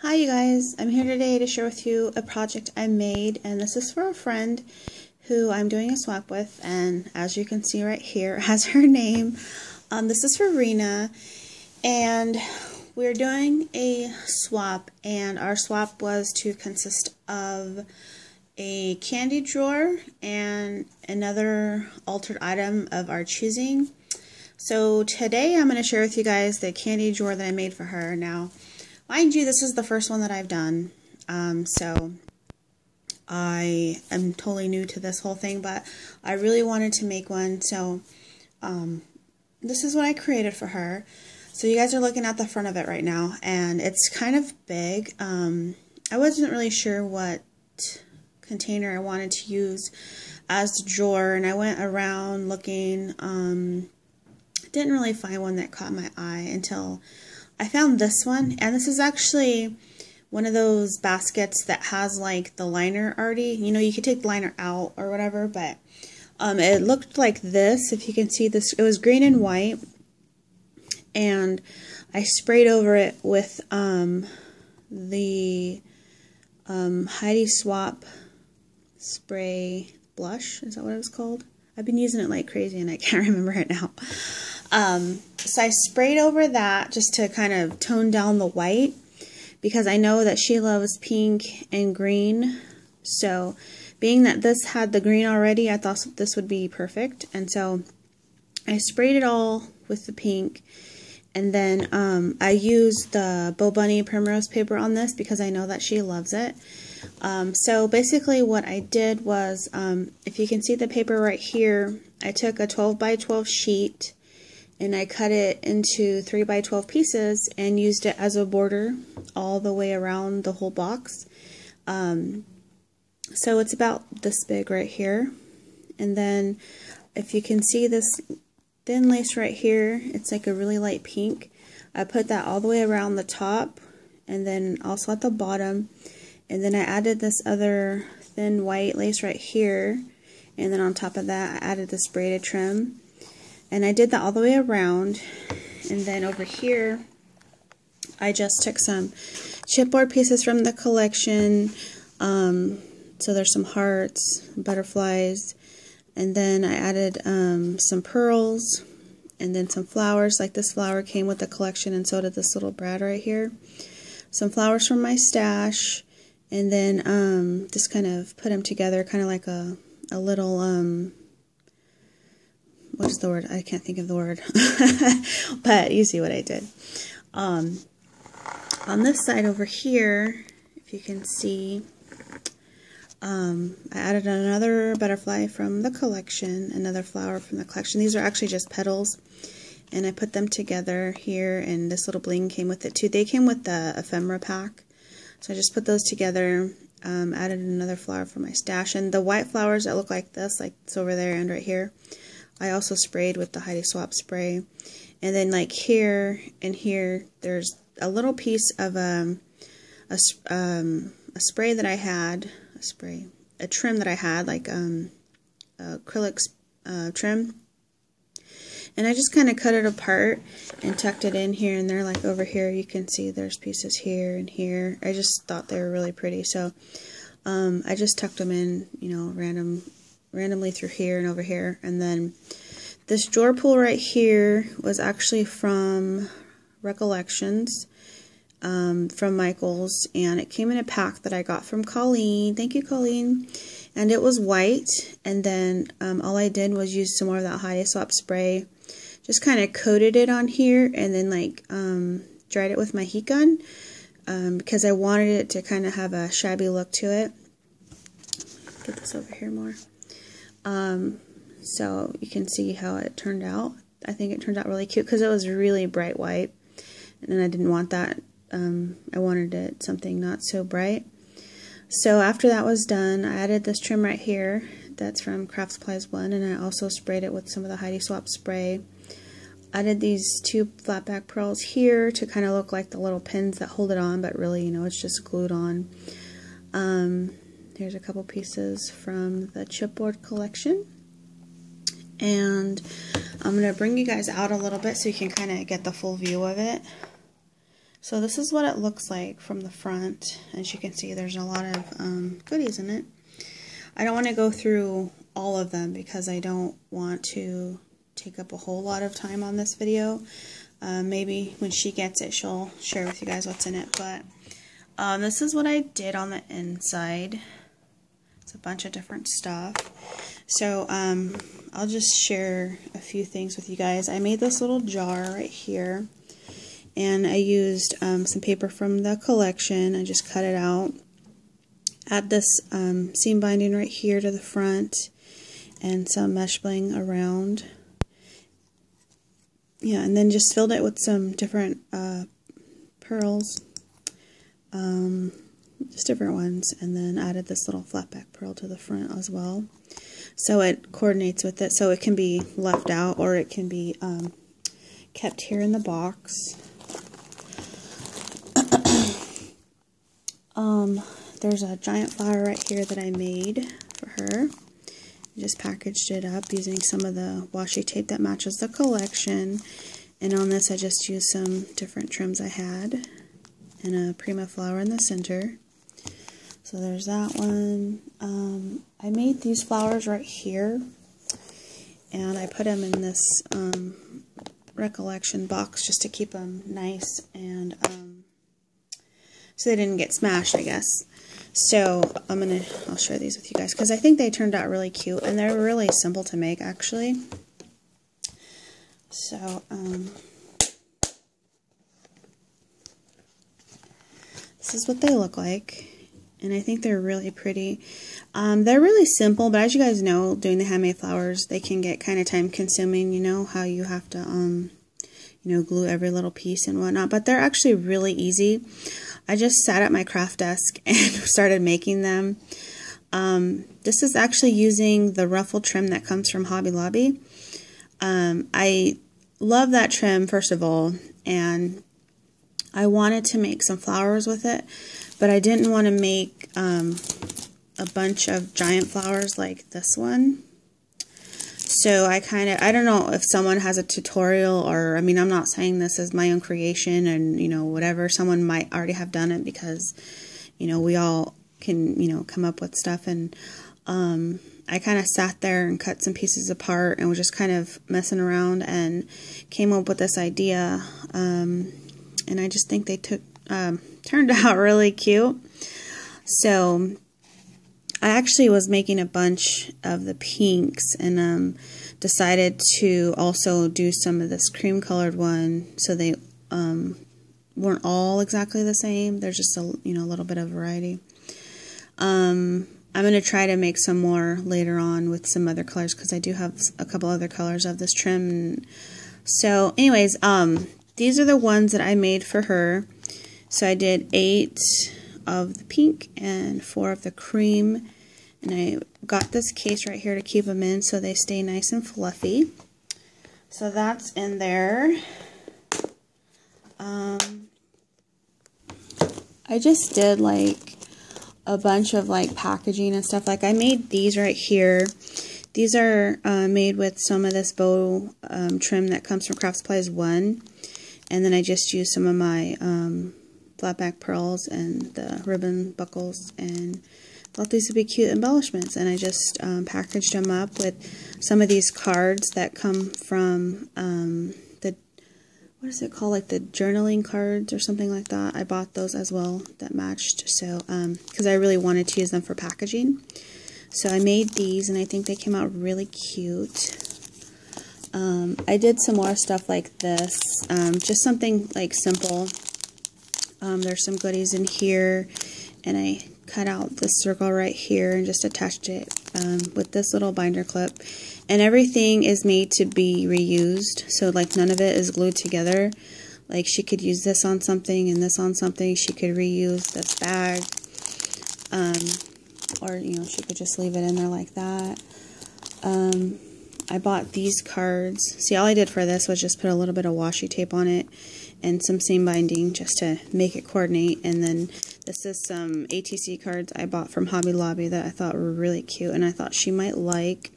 Hi you guys, I'm here today to share with you a project I made, and this is for a friend who I'm doing a swap with, and as you can see right here has her name. This is for Rena, and we're doing a swap, and our swap was to consist of a candy drawer and another altered item of our choosing. So today I'm going to share with you guys the candy drawer that I made for her. Now, mind you, this is the first one that I've done, so I am totally new to this whole thing, but I really wanted to make one, so this is what I created for her. So you guys are looking at the front of it right now, and it's kind of big. I wasn't really sure what container I wanted to use as the drawer, and I went around looking, didn't really find one that caught my eye until I found this one, and this is actually one of those baskets that has like the liner already. You know, you could take the liner out or whatever, but it looked like this. If you can see this, it was green and white, and I sprayed over it with the Heidi Swap spray blush. Is that what it was called? I've been using it like crazy and I can't remember it now. So I sprayed over that just to kind of tone down the white, because I know that she loves pink and green. So being that this had the green already, I thought this would be perfect. And so I sprayed it all with the pink. And then I used the Bo Bunny Primrose paper on this because I know that she loves it. So basically what I did was, if you can see the paper right here, I took a 12 by 12 sheet and I cut it into 3 by 12 pieces and used it as a border all the way around the whole box. So it's about this big right here. And then if you can see this thin lace right here, it's like a really light pink. I put that all the way around the top and then also at the bottom. And then I added this other thin white lace right here. And then on top of that, I added this braided trim. And I did that all the way around. And then over here, I just took some chipboard pieces from the collection. So there's some hearts, butterflies. And then I added some pearls. And then some flowers. Like this flower came with the collection, and so did this little brad right here. Some flowers from my stash. And then just kind of put them together, kind of like a little, what is the word? I can't think of the word. But you see what I did. On this side over here, if you can see, I added another butterfly from the collection, another flower from the collection. These are actually just petals. And I put them together here, and this little bling came with it too. They came with the ephemera pack. So I just put those together, added another flower from my stash. And the white flowers that look like this, like it's over there and right here, I also sprayed with the Heidi Swap spray. And then like here and here, there's a little piece of a spray that I had, a trim that I had, like acrylic trim. And I just kind of cut it apart and tucked it in here and there. Like over here, you can see there's pieces here and here. I just thought they were really pretty, so I just tucked them in, you know, randomly through here and over here. And then this drawer pull right here was actually from Recollections, from Michael's, and it came in a pack that I got from Colleen. Thank you, Colleen. And it was white, and then all I did was use some more of that Heidi Swap spray. Just kind of coated it on here, and then like dried it with my heat gun, because I wanted it to kind of have a shabby look to it. Get this over here more. So you can see how it turned out. I think it turned out really cute because it was really bright white, and then I didn't want that. I wanted it something not so bright. So after that was done, I added this trim right here. That's from Craft Supplies 1, and I also sprayed it with some of the Heidi Swap spray. Added these two flat back pearls here to kind of look like the little pins that hold it on, but really, you know, it's just glued on. Here's a couple pieces from the chipboard collection. And I'm going to bring you guys out a little bit so you can kind of get the full view of it. So this is what it looks like from the front. As you can see, there's a lot of goodies in it. I don't want to go through all of them because I don't want to take up a whole lot of time on this video. Maybe when she gets it, she'll share with you guys what's in it. But this is what I did on the inside. It's a bunch of different stuff. So I'll just share a few things with you guys. I made this little jar right here, and I used some paper from the collection. I just cut it out. Add this seam binding right here to the front, and some mesh bling around. Yeah, and then just filled it with some different pearls, just different ones, and then added this little flat back pearl to the front as well. So it coordinates with it, so it can be left out or it can be kept here in the box. There's a giant flower right here that I made for her. I just packaged it up using some of the washi tape that matches the collection. And on this I just used some different trims I had, and a prima flower in the center. So there's that one. I made these flowers right here, and I put them in this recollection box just to keep them nice and so they didn't get smashed, I guess. So I'll share these with you guys because I think they turned out really cute, and they're really simple to make actually. So this is what they look like, and I think they're really pretty. They're really simple, but as you guys know, doing the handmade flowers, they can get kind of time consuming. You know how you have to you know, glue every little piece and whatnot, but they're actually really easy. I just sat at my craft desk and started making them. This is actually using the ruffle trim that comes from Hobby Lobby. I love that trim, first of all, and I wanted to make some flowers with it, but I didn't want to make a bunch of giant flowers like this one. So I don't know if someone has a tutorial, or, I mean, I'm not saying this is my own creation and, you know, whatever. Someone might already have done it because, you know, we all can, you know, come up with stuff. And I kind of sat there and cut some pieces apart and was just kind of messing around and came up with this idea. And I just think they turned out really cute. So I actually was making a bunch of the pinks and decided to also do some of this cream colored one, so they weren't all exactly the same. There's just a little bit of variety. I'm going to try to make some more later on with some other colors because I do have a couple other colors of this trim. So anyways, these are the ones that I made for her. So I did 8 of the pink and 4 of the cream, and I got this case right here to keep them in so they stay nice and fluffy. So that's in there. I just did like a bunch of like packaging and stuff. Like I made these right here. These are made with some of this bow trim that comes from Craft Supplies 1, and then I just used some of my flat back pearls and the ribbon buckles, and thought these would be cute embellishments. And I just packaged them up with some of these cards that come from what is it called, like the journaling cards or something like that. I bought those as well that matched, so because I really wanted to use them for packaging. So I made these, and I think they came out really cute. I did some more stuff like this, just something like simple. There's some goodies in here, and I cut out this circle right here and just attached it with this little binder clip. And everything is made to be reused, so like none of it is glued together. Like she could use this on something and this on something. She could reuse this bag, or she could just leave it in there like that. I bought these cards. See, all I did for this was just put a little bit of washi tape on it and some seam binding just to make it coordinate. And then this is some ATC cards I bought from Hobby Lobby that I thought were really cute and I thought she might like.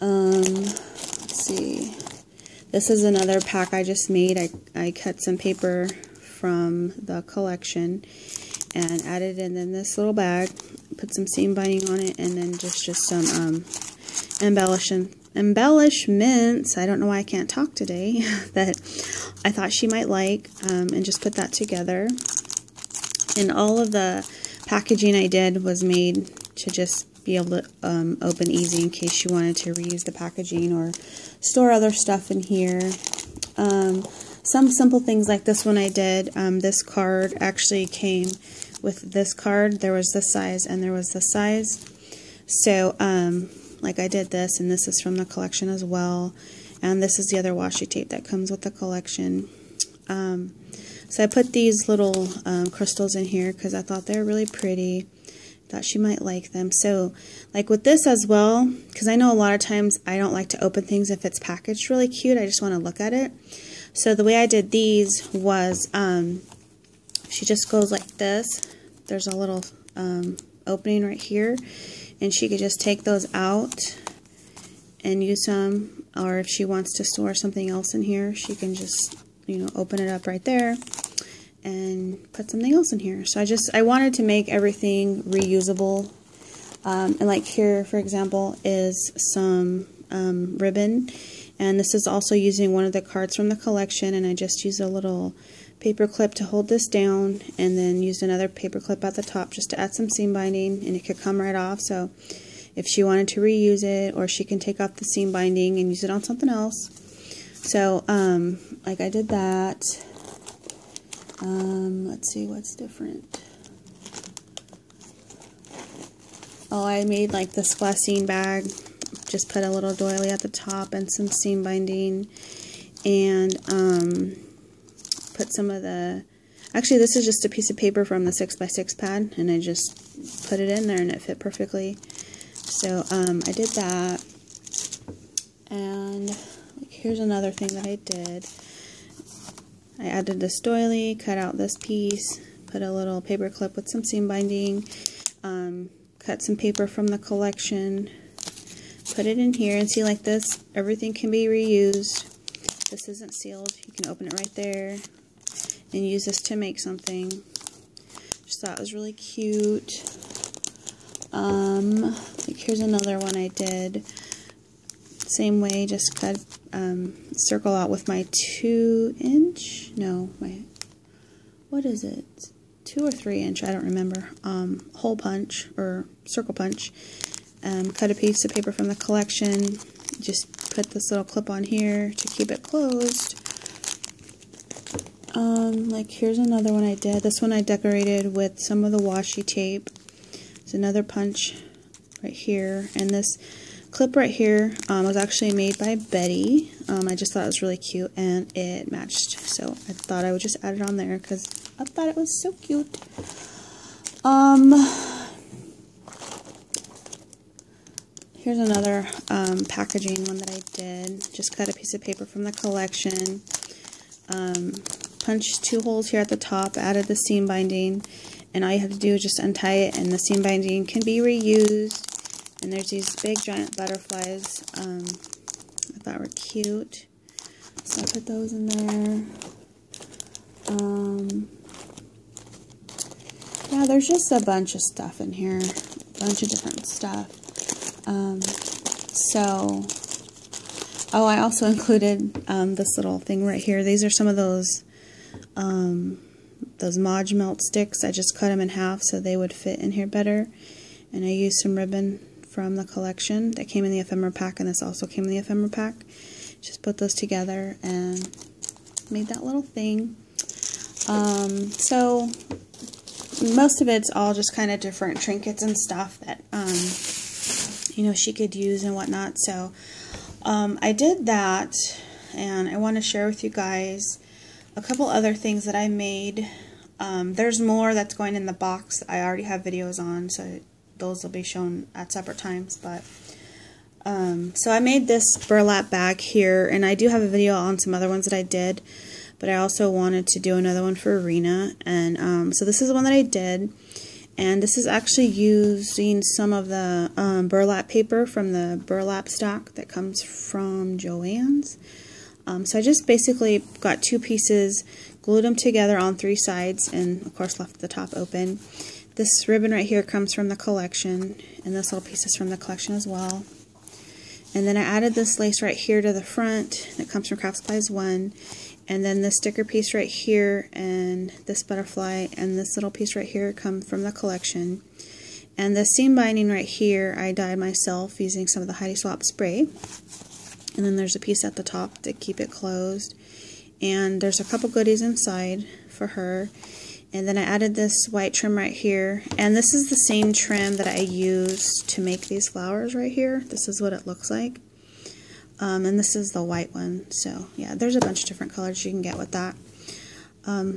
Let's see. This is another pack I just made. I cut some paper from the collection and added it in this little bag, put some seam binding on it, and then just some embellishments, I don't know why I can't talk today, that I thought she might like, and just put that together. And all of the packaging I did was made to just be able to open easy in case you wanted to reuse the packaging or store other stuff in here. Some simple things like this one I did. This card actually came with this card. There was this size and there was this size. So like I did this, and this is from the collection as well. And this is the other washi tape that comes with the collection. So I put these little crystals in here because I thought they were really pretty. Thought she might like them. So like with this as well, because I know a lot of times I don't like to open things if it's packaged really cute. I just want to look at it. So the way I did these was she just goes like this. There's a little opening right here, and she could just take those out and use some, or if she wants to store something else in here, she can just, you know, open it up right there and put something else in here. So I wanted to make everything reusable. And like here, for example, is some ribbon, and this is also using one of the cards from the collection, and I just used a little paper clip to hold this down, and then used another paper clip at the top just to add some seam binding, and it could come right off. So if she wanted to reuse it, or she can take off the seam binding and use it on something else. So like I did that. Let's see what's different. Oh, I made like this glassine bag. Just put a little doily at the top and some seam binding, and put some of the, actually this is just a piece of paper from the 6x6 pad, and I just put it in there and it fit perfectly. So I did that, and like, here's another thing that I did. I added this doily, cut out this piece, put a little paper clip with some seam binding, cut some paper from the collection, put it in here, and see, like this, everything can be reused. This isn't sealed. You can open it right there and use this to make something. Just thought it was really cute. Like here's another one I did. Same way, just cut, circle out with my 2-inch, no, what is it? 2 or 3-inch, I don't remember. Hole punch or circle punch. Cut a piece of paper from the collection. Just put this little clip on here to keep it closed. Like here's another one I did. This one I decorated with some of the washi tape. There's another punch right here, and this clip right here was actually made by Betty. I just thought it was really cute and it matched, so I thought I would just add it on there because I thought it was so cute. Here's another packaging one that I did. Just cut a piece of paper from the collection, punched 2 holes here at the top, added the seam binding, and all you have to do is just untie it, and the seam binding can be reused. And there's these big giant butterflies I thought were cute, so I put those in there. Yeah, there's just a bunch of stuff in here, a bunch of different stuff. Oh, I also included this little thing right here. These are some of those Mod Melt sticks. I just cut them in half so they would fit in here better. And I used some ribbon from the collection that came in the ephemera pack, and this also came in the ephemera pack. Just put those together and made that little thing. So most of it's all just kind of different trinkets and stuff that you know, she could use and whatnot. So I did that, and I want to share with you guys a couple other things that I made. There's more that's going in the box I already have videos on, so those will be shown at separate times. But so I made this burlap bag here, and I do have a video on some other ones that I did, but I also wanted to do another one for Rena. And so this is the one that I did, and this is actually using some of the burlap paper from the burlap stock that comes from Joann's. So I just basically got 2 pieces, glued them together on 3 sides, and of course left the top open. This ribbon right here comes from the collection, and this little piece is from the collection as well. And then I added this lace right here to the front that comes from Craft Supplies 1. And then this sticker piece right here and this butterfly and this little piece right here come from the collection. And the seam binding right here I dyed myself using some of the Heidi Swapp spray. And then there's a piece at the top to keep it closed. And there's a couple goodies inside for her. And then I added this white trim right here. And this is the same trim that I used to make these flowers right here. This is what it looks like. And this is the white one. So yeah, there's a bunch of different colors you can get with that.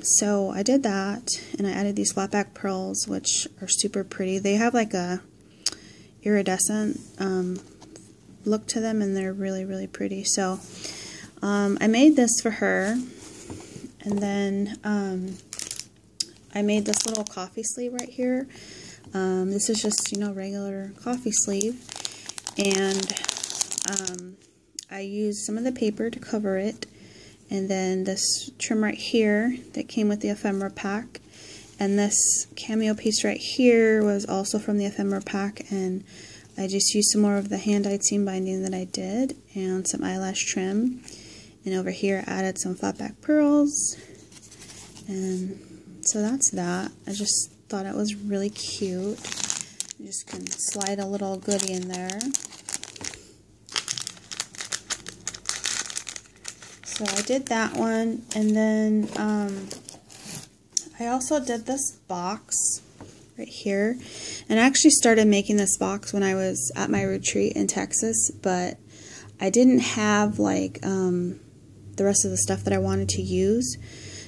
So I did that, and I added these flat back pearls, which are super pretty. They have like a iridescent look to them, and they're really, really pretty. So I made this for her, and then I made this little coffee sleeve right here. This is just, you know, regular coffee sleeve, and I used some of the paper to cover it, and then this trim right here that came with the ephemera pack, and this cameo piece right here was also from the ephemera pack, and I just used some more of the hand-dyed seam binding that I did and some eyelash trim, and over here I added some flat back pearls, and so that's that. I just thought it was really cute. You just can slide a little goodie in there. So I did that one, and then I also did this box right here, and I actually started making this box when I was at my retreat in Texas, but I didn't have like the rest of the stuff that I wanted to use,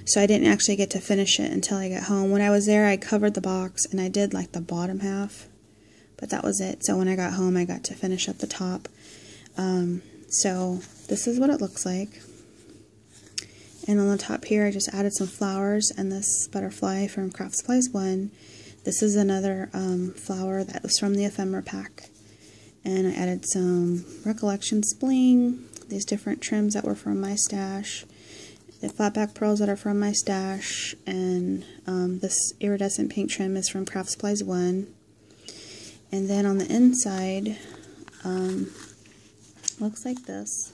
so I didn't actually get to finish it until I got home. When I was there, I covered the box, and I did like the bottom half, but that was it. So when I got home, I got to finish up the top. So this is what it looks like. And on the top here, I just added some flowers and this butterfly from Craft Supplies 1. This is another flower that was from the ephemera pack. And I added some Recollections bling, these different trims that were from my stash, the flat back pearls that are from my stash, and this iridescent pink trim is from Craft Supplies 1. And then on the inside, looks like this.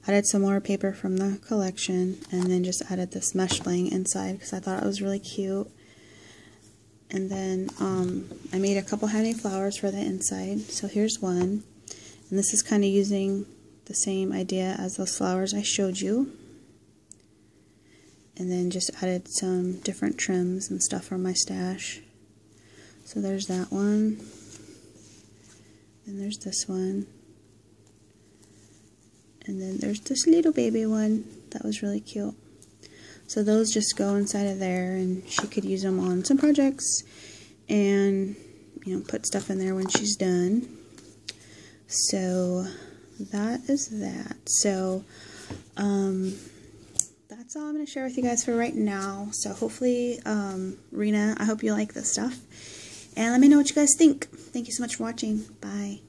Added some more paper from the collection, and then just added this mesh bling inside because I thought it was really cute. And then I made a couple handmade flowers for the inside. So here's one, and this is kind of using the same idea as those flowers I showed you. And then just added some different trims and stuff from my stash. So there's that one, and there's this one. And then there's this little baby one that was really cute. So those just go inside of there, and she could use them on some projects and, you know, put stuff in there when she's done. So that is that. So that's all I'm going to share with you guys for right now. So hopefully, Rena, I hope you like this stuff. And let me know what you guys think. Thank you so much for watching. Bye.